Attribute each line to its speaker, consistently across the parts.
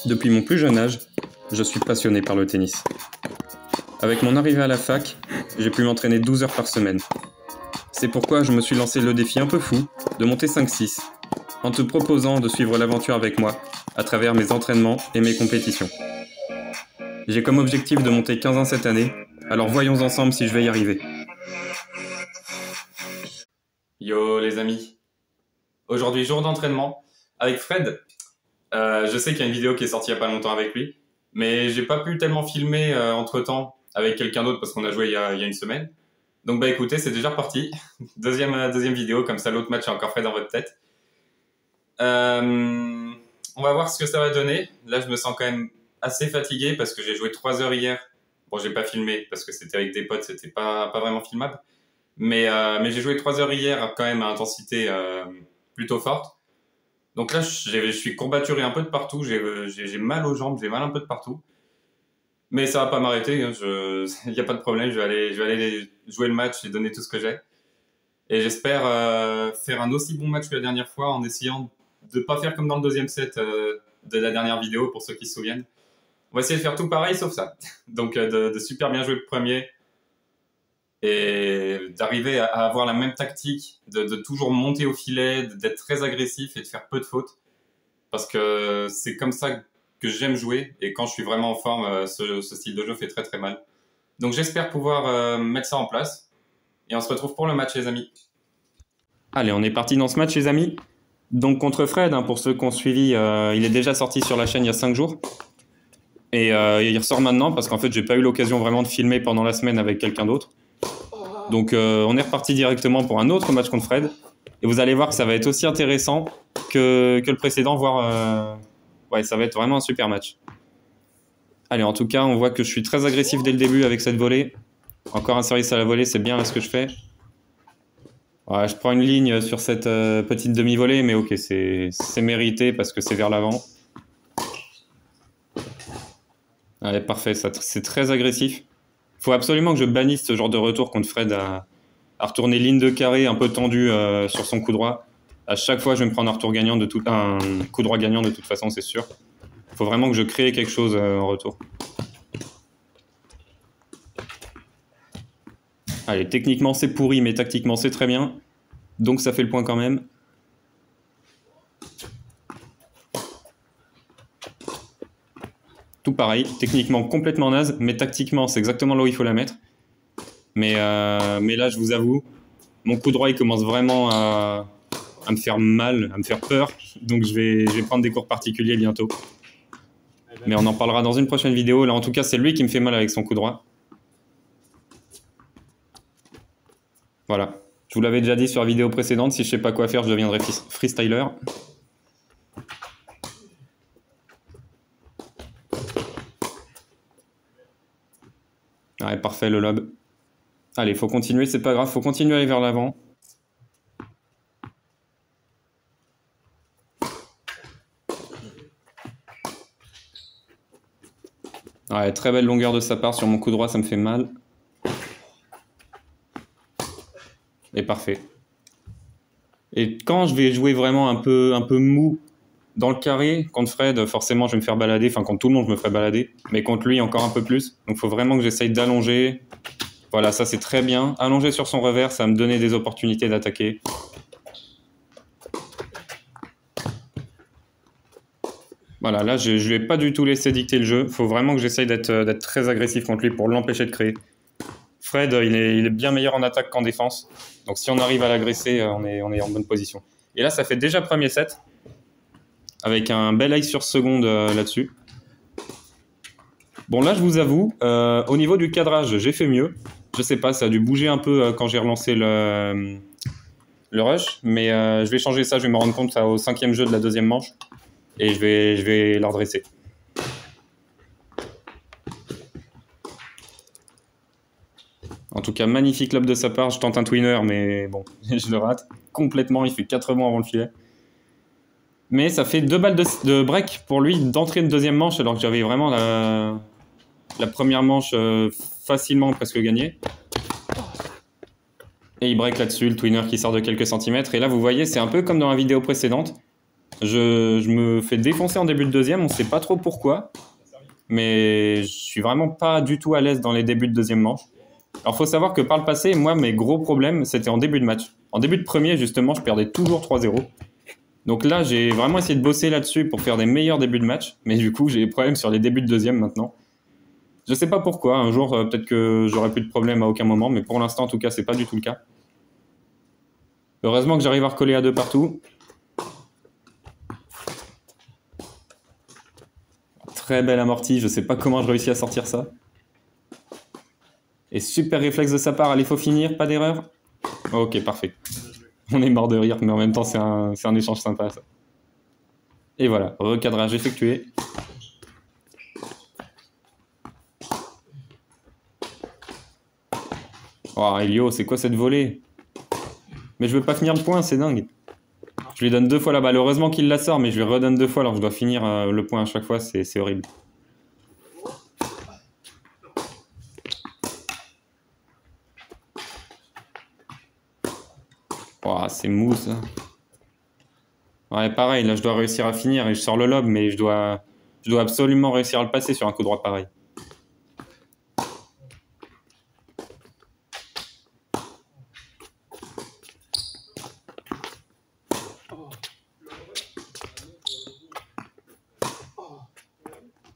Speaker 1: Depuis mon plus jeune âge, je suis passionné par le tennis. Avec mon arrivée à la fac, j'ai pu m'entraîner 12 heures par semaine. C'est pourquoi je me suis lancé le défi un peu fou de monter 5-6, en te proposant de suivre l'aventure avec moi à travers mes entraînements et mes compétitions. J'ai comme objectif de monter 15 ans cette année, alors voyons ensemble si je vais y arriver. Yo les amis, aujourd'hui jour d'entraînement avec Fred. Je sais qu'il y a une vidéo qui est sortie il n'y a pas longtemps avec lui, mais j'ai pas pu tellement filmer entre temps avec quelqu'un d'autre parce qu'on a joué il y a une semaine. Donc bah écoutez, c'est déjà reparti. Deuxième vidéo, comme ça l'autre match est encore frais dans votre tête. On va voir ce que ça va donner. Là je me sens quand même assez fatigué parce que j'ai joué 3 heures hier. Bon, j'ai pas filmé parce que c'était avec des potes, c'était pas vraiment filmable. Mais j'ai joué 3 heures hier quand même à intensité plutôt forte. Donc là, je suis courbaturé un peu de partout, j'ai mal aux jambes, j'ai mal un peu de partout. Mais ça va pas m'arrêter, hein, il n'y a pas de problème, je vais aller jouer le match et donner tout ce que j'ai. Et j'espère faire un aussi bon match que la dernière fois en essayant de pas faire comme dans le deuxième set de la dernière vidéo, pour ceux qui se souviennent. On va essayer de faire tout pareil sauf ça. Donc de super bien jouer le premier et d'arriver à avoir la même tactique, de toujours monter au filet, d'être très agressif et de faire peu de fautes. Parce que c'est comme ça que j'aime jouer et quand je suis vraiment en forme, ce style de jeu fait très très mal. Donc j'espère pouvoir mettre ça en place et on se retrouve pour le match les amis. Allez, on est parti dans ce match les amis. Donc contre Fred, hein, pour ceux qui ont suivi, il est déjà sorti sur la chaîne il y a 5 jours. Et il ressort maintenant parce qu'en fait j'ai pas eu l'occasion vraiment de filmer pendant la semaine avec quelqu'un d'autre. Donc on est reparti directement pour un autre match contre Fred. Et vous allez voir que ça va être aussi intéressant que le précédent, voire ouais, ça va être vraiment un super match. Allez, en tout cas, on voit que je suis très agressif dès le début avec cette volée. Encore un service à la volée, c'est bien là ce que je fais. Ouais, je prends une ligne sur cette petite demi-volée, mais ok, c'est mérité parce que c'est vers l'avant. Allez, parfait, c'est très agressif. Il faut absolument que je bannisse ce genre de retour contre Fred à retourner ligne de carré un peu tendue sur son coup droit. À chaque fois, je vais me prendre un coup droit gagnant de toute façon, c'est sûr. Il faut vraiment que je crée quelque chose en retour. Allez, techniquement c'est pourri, mais tactiquement c'est très bien. Donc ça fait le point quand même. Tout pareil, techniquement complètement naze, mais tactiquement c'est exactement là où il faut la mettre. Mais là, je vous avoue, mon coup droit il commence vraiment à me faire mal, à me faire peur. Donc je vais prendre des cours particuliers bientôt. Mais on en parlera dans une prochaine vidéo. Là, en tout cas, c'est lui qui me fait mal avec son coup droit. Voilà. Je vous l'avais déjà dit sur la vidéo précédente, si je sais pas quoi faire, je deviendrai freestyler. Ouais, parfait, le lob. Allez, faut continuer, c'est pas grave, faut continuer à aller vers l'avant. Ouais, très belle longueur de sa part sur mon coup droit, ça me fait mal. Et parfait. Et quand je vais jouer vraiment un peu mou dans le carré, contre Fred, forcément je vais me faire balader, enfin contre tout le monde je me ferai balader, mais contre lui encore un peu plus. Donc il faut vraiment que j'essaye d'allonger. Voilà, ça c'est très bien. Allonger sur son revers, ça va me donner des opportunités d'attaquer. Voilà, là je ne lui ai pas du tout laissé dicter le jeu. Il faut vraiment que j'essaye d'être très agressif contre lui pour l'empêcher de créer. Fred, il est bien meilleur en attaque qu'en défense. Donc si on arrive à l'agresser, on est en bonne position. Et là, ça fait déjà premier set. Avec un bel ace sur seconde là-dessus. Bon, là, je vous avoue, au niveau du cadrage, j'ai fait mieux. Je sais pas, ça a dû bouger un peu quand j'ai relancé le rush. Mais je vais changer ça, je vais me rendre compte ça, au 5e jeu de la 2e manche. Et je vais la redresser. En tout cas, magnifique lob de sa part. Je tente un twinner, mais bon, je le rate complètement. Il fait 4 rebonds avant le filet. Mais ça fait 2 balles de break pour lui d'entrée de 2e manche, alors que j'avais vraiment la première manche facilement presque gagnée. Et il break là-dessus, le twinner qui sort de quelques centimètres. Et là, vous voyez, c'est un peu comme dans la vidéo précédente. Je me fais défoncer en début de deuxième, on sait pas trop pourquoi. Mais je suis vraiment pas du tout à l'aise dans les débuts de deuxième manche. Alors faut savoir que par le passé, moi mes gros problèmes c'était en début de match. En début de premier justement, je perdais toujours 3-0. Donc là j'ai vraiment essayé de bosser là-dessus pour faire des meilleurs débuts de match. Mais du coup j'ai des problèmes sur les débuts de deuxième maintenant. Je sais pas pourquoi, un jour peut-être que j'aurai plus de problème à aucun moment, mais pour l'instant en tout cas c'est pas du tout le cas. Heureusement que j'arrive à recoller à 2 partout. Très belle amortie, je sais pas comment je réussis à sortir ça. Et super réflexe de sa part, allez, faut finir, pas d'erreur. Ok, parfait. On est mort de rire, mais en même temps, c'est un échange sympa, ça. Et voilà, recadrage effectué. Oh, Elio, c'est quoi cette volée? Mais je veux pas finir le point, c'est dingue. Je lui donne 2 fois la balle. Heureusement qu'il la sort, mais je lui redonne 2 fois alors que je dois finir le point à chaque fois, c'est horrible. Oh, c'est mou, ça. Ouais, pareil, là, je dois réussir à finir et je sors le lob, mais je dois absolument réussir à le passer sur un coup droit pareil.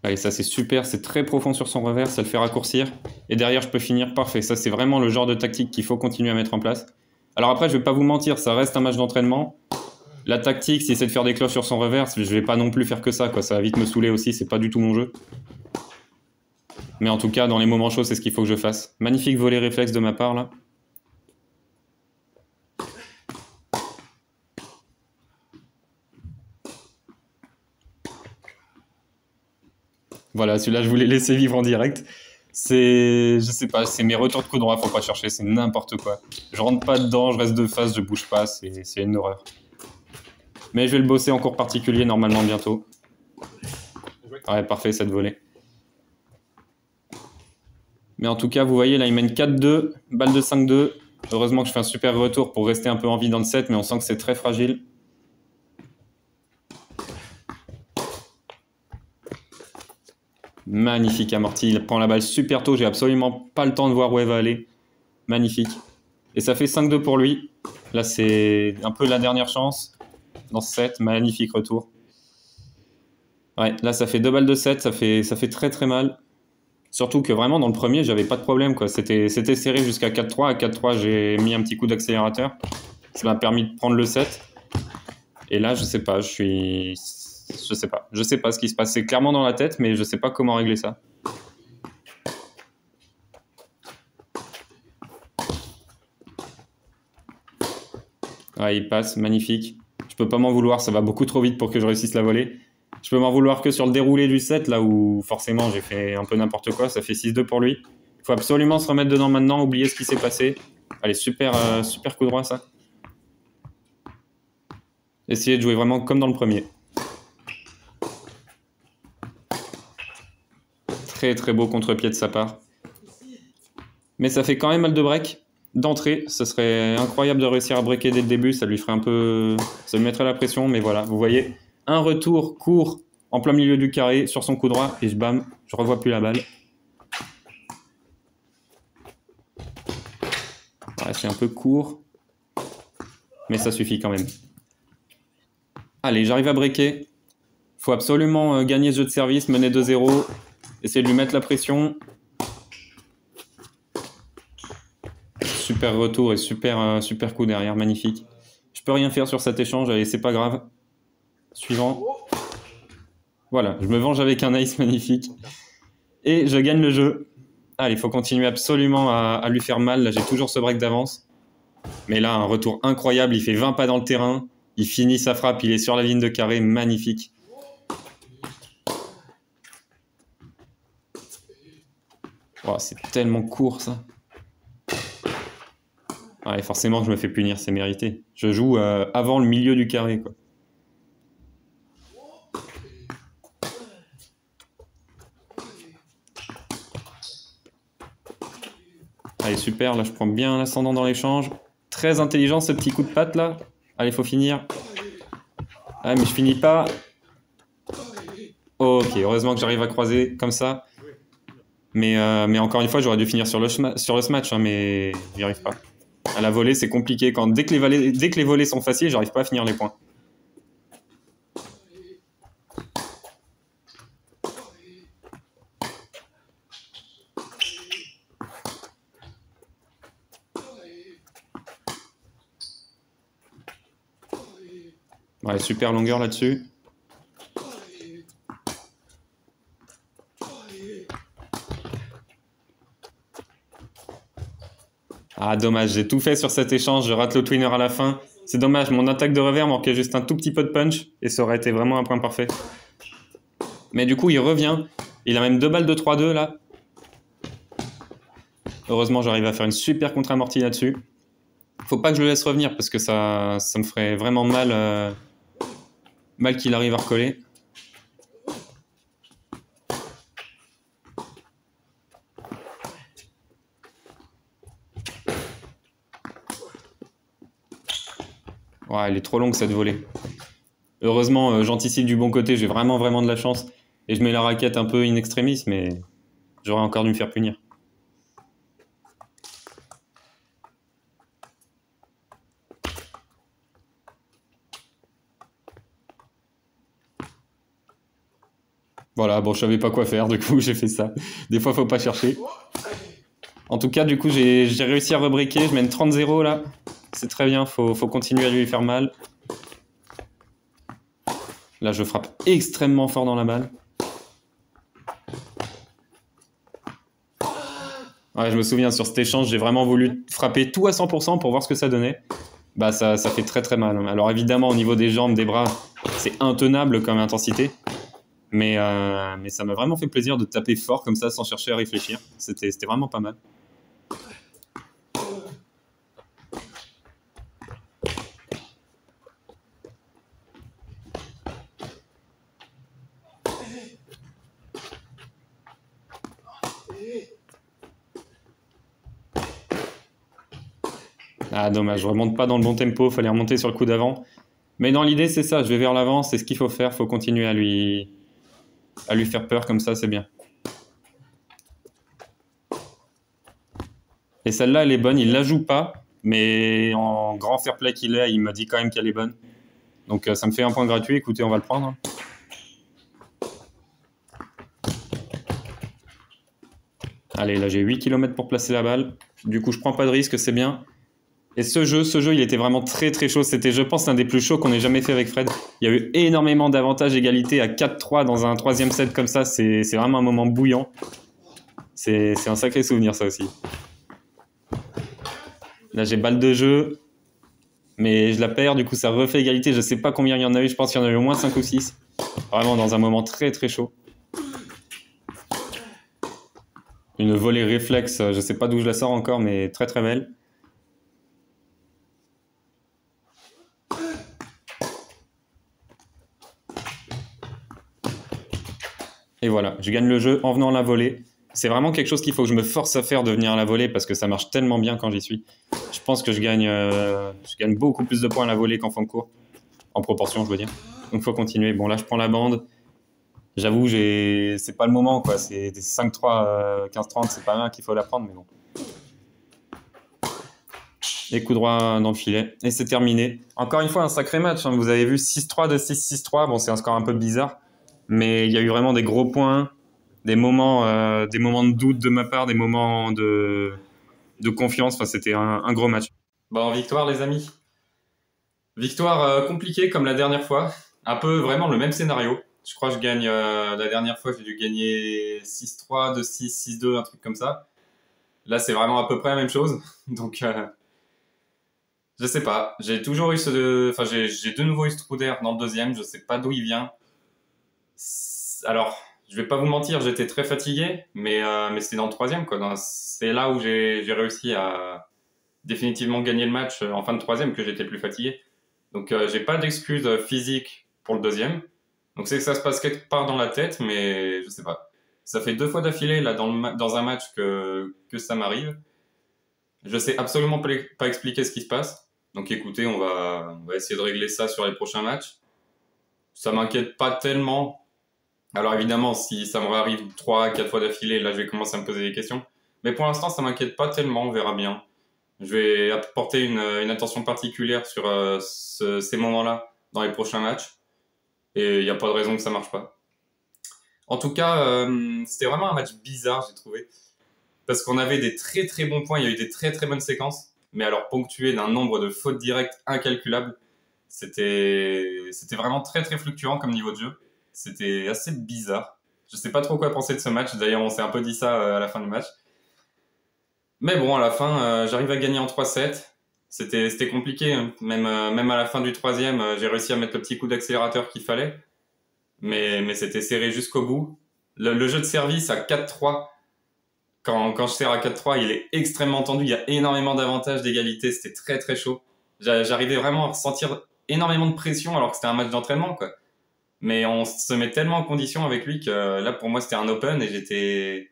Speaker 1: Allez, ça c'est super, c'est très profond sur son revers, ça le fait raccourcir. Et derrière, je peux finir, parfait. Ça, c'est vraiment le genre de tactique qu'il faut continuer à mettre en place. Alors après, je vais pas vous mentir, ça reste un match d'entraînement. La tactique, si c'est de faire des cloches sur son revers, je vais pas non plus faire que ça, quoi. Ça va vite me saouler aussi, c'est pas du tout mon jeu. Mais en tout cas, dans les moments chauds, c'est ce qu'il faut que je fasse. Magnifique volet réflexe de ma part, là. Voilà, celui-là, je voulais laisser vivre en direct. Je sais pas, c'est mes retours de coup droit, faut pas chercher, c'est n'importe quoi. Je rentre pas dedans, je reste de face, je bouge pas, c'est une horreur. Mais je vais le bosser en cours particulier normalement bientôt. Ouais, parfait cette volée. Mais en tout cas, vous voyez, là, il mène 4-2, balle de 5-2. Heureusement que je fais un super retour pour rester un peu en vie dans le set, mais on sent que c'est très fragile. Magnifique amorti, il prend la balle super tôt, j'ai absolument pas le temps de voir où elle va aller. Magnifique. Et ça fait 5-2 pour lui. Là, c'est un peu la dernière chance dans ce set. Magnifique retour. Ouais, là, ça fait 2 balles de 7, ça fait très très mal. Surtout que vraiment, dans le premier, j'avais pas de problème, quoi. C'était serré jusqu'à 4-3. À 4-3, j'ai mis un petit coup d'accélérateur. Ça m'a permis de prendre le set. Et là, je sais pas, je sais pas. Je sais pas ce qui se passe. C'est clairement dans la tête, mais je sais pas comment régler ça. Ouais, il passe, magnifique. Je peux pas m'en vouloir, ça va beaucoup trop vite pour que je réussisse la volée. Je peux m'en vouloir que sur le déroulé du set, là où forcément j'ai fait un peu n'importe quoi. Ça fait 6-2 pour lui. Il faut absolument se remettre dedans maintenant, oublier ce qui s'est passé. Allez, super coup droit ça. Essayer de jouer vraiment comme dans le premier. Très très beau contre-pied de sa part. Mais ça fait quand même mal de break. D'entrée, ce serait incroyable de réussir à breaker dès le début, ça lui ferait un peu... ça lui mettrait la pression, mais voilà, vous voyez, un retour court en plein milieu du carré sur son coup droit, et bam, je revois plus la balle. Ouais, c'est un peu court, mais ça suffit quand même. Allez, j'arrive à breaker. Faut absolument gagner ce jeu de service, mener 2-0, essayer de lui mettre la pression. Super retour et super coup derrière, magnifique. Je peux rien faire sur cet échange, allez, c'est pas grave. Suivant. Voilà, je me venge avec un ace magnifique. Et je gagne le jeu. Allez, il faut continuer absolument à lui faire mal. Là, j'ai toujours ce break d'avance. Mais là, un retour incroyable. Il fait 20 pas dans le terrain. Il finit sa frappe. Il est sur la ligne de carré. Magnifique. Oh, c'est tellement court, ça. Ouais, forcément, je me fais punir. C'est mérité. Je joue avant le milieu du carré, quoi. Allez, super, là je prends bien l'ascendant dans l'échange. Très intelligent ce petit coup de patte là. Allez, faut finir. Ah, mais je finis pas. Ok, heureusement que j'arrive à croiser comme ça. Mais encore une fois, j'aurais dû finir sur le smash, hein, mais j'y arrive pas. À la volée, c'est compliqué. Dès que les volées sont faciles, j'arrive pas à finir les points. Ouais, super longueur là-dessus. Ah, dommage, j'ai tout fait sur cet échange, je rate le twinner à la fin. C'est dommage, mon attaque de revers manquait juste un tout petit peu de punch et ça aurait été vraiment un point parfait. Mais du coup, il revient. Il a même 2 balles de 3-2 là. Heureusement, j'arrive à faire une super contre-amortie là-dessus. Faut pas que je le laisse revenir parce que ça me ferait vraiment mal, mal qu'il arrive à recoller. Ouais, elle est trop longue cette volée. Heureusement, j'anticipe du bon côté, j'ai vraiment de la chance. Et je mets la raquette un peu in extremis, mais j'aurais encore dû me faire punir. Voilà, bon, je savais pas quoi faire, du coup, j'ai fait ça. Des fois, faut pas chercher. En tout cas, du coup, j'ai réussi à rebriquer. Je mène 30-0 là. C'est très bien, faut continuer à lui faire mal. Là, je frappe extrêmement fort dans la balle. Ouais, je me souviens, sur cet échange, j'ai vraiment voulu frapper tout à 100% pour voir ce que ça donnait. Bah, ça fait très mal. Alors évidemment, au niveau des jambes, des bras, c'est intenable comme intensité. Mais ça m'a vraiment fait plaisir de taper fort comme ça sans chercher à réfléchir. C'était vraiment pas mal. Ah dommage, je remonte pas dans le bon tempo, fallait remonter sur le coup d'avant. Mais dans l'idée, c'est ça, je vais vers l'avant, c'est ce qu'il faut faire, faut continuer à lui faire peur comme ça, c'est bien. Et celle-là, elle est bonne, il la joue pas, mais en grand fair play qu'il est, il m'a dit quand même qu'elle est bonne. Donc ça me fait un point gratuit, écoutez, on va le prendre. Allez, là j'ai 8 km pour placer la balle. Du coup, je prends pas de risque, c'est bien. Et ce jeu, il était vraiment très chaud. C'était, je pense, l'un des plus chauds qu'on ait jamais fait avec Fred. Il y a eu énormément d'avantages égalité à 4-3 dans un troisième set comme ça. C'est vraiment un moment bouillant. C'est un sacré souvenir, ça aussi. Là, j'ai balle de jeu, mais je la perds. Du coup, ça refait égalité. Je sais pas combien il y en a eu. Je pense qu'il y en a eu au moins 5 ou 6. Vraiment dans un moment très chaud. Une volée réflexe, je sais pas d'où je la sors encore, mais très belle. Et voilà, je gagne le jeu en venant à la volée. C'est vraiment quelque chose qu'il faut que je me force à faire de venir à la volée parce que ça marche tellement bien quand j'y suis. Je pense que je gagne beaucoup plus de points à la volée qu'en fin de cours. En proportion, je veux dire. Donc il faut continuer. Bon, là, je prends la bande. J'avoue, c'est pas le moment, quoi. C'est des 5-3, 15-30, c'est pas mal qu'il faut la prendre, mais bon. Les coups droits dans le filet. Et c'est terminé. Encore une fois, un sacré match, hein. Vous avez vu 6-3 de 6-6-3. Bon, c'est un score un peu bizarre. Mais il y a eu vraiment des gros points, des moments de doute de ma part, des moments de confiance. Enfin, c'était un gros match. Bon, victoire, les amis. Victoire compliquée comme la dernière fois. Un peu vraiment le même scénario. Je crois que je gagne. La dernière fois, j'ai dû gagner 6-3, 2-6, 6-2, un truc comme ça. Là, c'est vraiment à peu près la même chose. Donc, je sais pas. J'ai toujours eu enfin, j'ai de nouveau eu ce trou d'air dans le deuxième. Je sais pas d'où il vient. Alors, je vais pas vous mentir, j'étais très fatigué, mais c'était dans le troisième, quoi. C'est là où j'ai réussi à définitivement gagner le match en fin de troisième que j'étais plus fatigué. Donc, j'ai pas d'excuse physique pour le deuxième. Donc, c'est que ça se passe quelque part dans la tête, mais je sais pas. Ça fait 2 fois d'affilée là dans un match que ça m'arrive. Je sais absolument pas expliquer ce qui se passe. Donc, écoutez, on va essayer de régler ça sur les prochains matchs. ça m'inquiète pas tellement. Alors évidemment, si ça me réarrive 3, 4 fois d'affilée, là je vais commencer à me poser des questions. Mais pour l'instant, ça m'inquiète pas tellement, on verra bien. Je vais apporter une attention particulière sur ces moments-là dans les prochains matchs. Et il n'y a pas de raison que ça marche pas. En tout cas, c'était vraiment un match bizarre, j'ai trouvé. Parce qu'on avait des très très bons points, il y a eu des très très bonnes séquences. Mais alors ponctuées d'un nombre de fautes directes incalculables. C'était vraiment très très fluctuant comme niveau de jeu. C'était assez bizarre. Je sais pas trop quoi penser de ce match. D'ailleurs, on s'est un peu dit ça à la fin du match. Mais bon, à la fin, j'arrive à gagner en 3-7. C'était compliqué, hein. Même à la fin du troisième, j'ai réussi à mettre le petit coup d'accélérateur qu'il fallait. Mais c'était serré jusqu'au bout. Le jeu de service à 4-3, quand je sers à 4-3, il est extrêmement tendu. Il y a énormément d'avantages d'égalité. C'était très très chaud. J'arrivais vraiment à ressentir énormément de pression alors que c'était un match d'entraînement, quoi. Mais on se met tellement en condition avec lui que là, pour moi, c'était un open et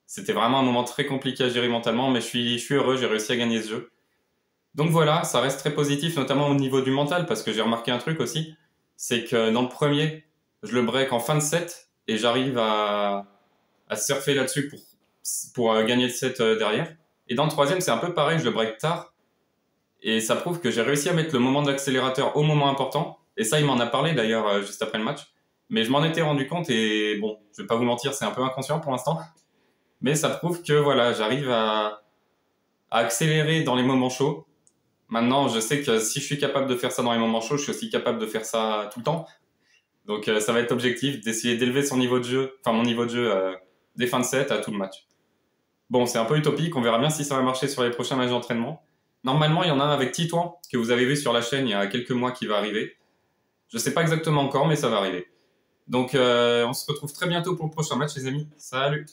Speaker 1: c'était vraiment un moment très compliqué à gérer mentalement. Mais je suis heureux, j'ai réussi à gagner ce jeu. Donc voilà, ça reste très positif, notamment au niveau du mental, parce que j'ai remarqué un truc aussi, c'est que dans le premier, je le break en fin de set et j'arrive à surfer là-dessus pour gagner le set derrière. Et dans le troisième, c'est un peu pareil, je le break tard et ça prouve que j'ai réussi à mettre le moment d'accélérateur au moment important. Et ça, il m'en a parlé d'ailleurs juste après le match. Mais je m'en étais rendu compte et bon, je vais pas vous mentir, c'est un peu inconscient pour l'instant. Mais ça prouve que voilà, j'arrive à accélérer dans les moments chauds. Maintenant, je sais que si je suis capable de faire ça dans les moments chauds, je suis aussi capable de faire ça tout le temps. Donc ça va être l'objectif d'essayer d'élever son niveau de jeu, enfin mon niveau de jeu des fins de set à tout le match. Bon, c'est un peu utopique, on verra bien si ça va marcher sur les prochains matchs d'entraînement. Normalement, il y en a un avec Titouan, que vous avez vu sur la chaîne il y a quelques mois qui va arriver. Je sais pas exactement encore, mais ça va arriver. Donc on se retrouve très bientôt pour le prochain match, les amis. Salut!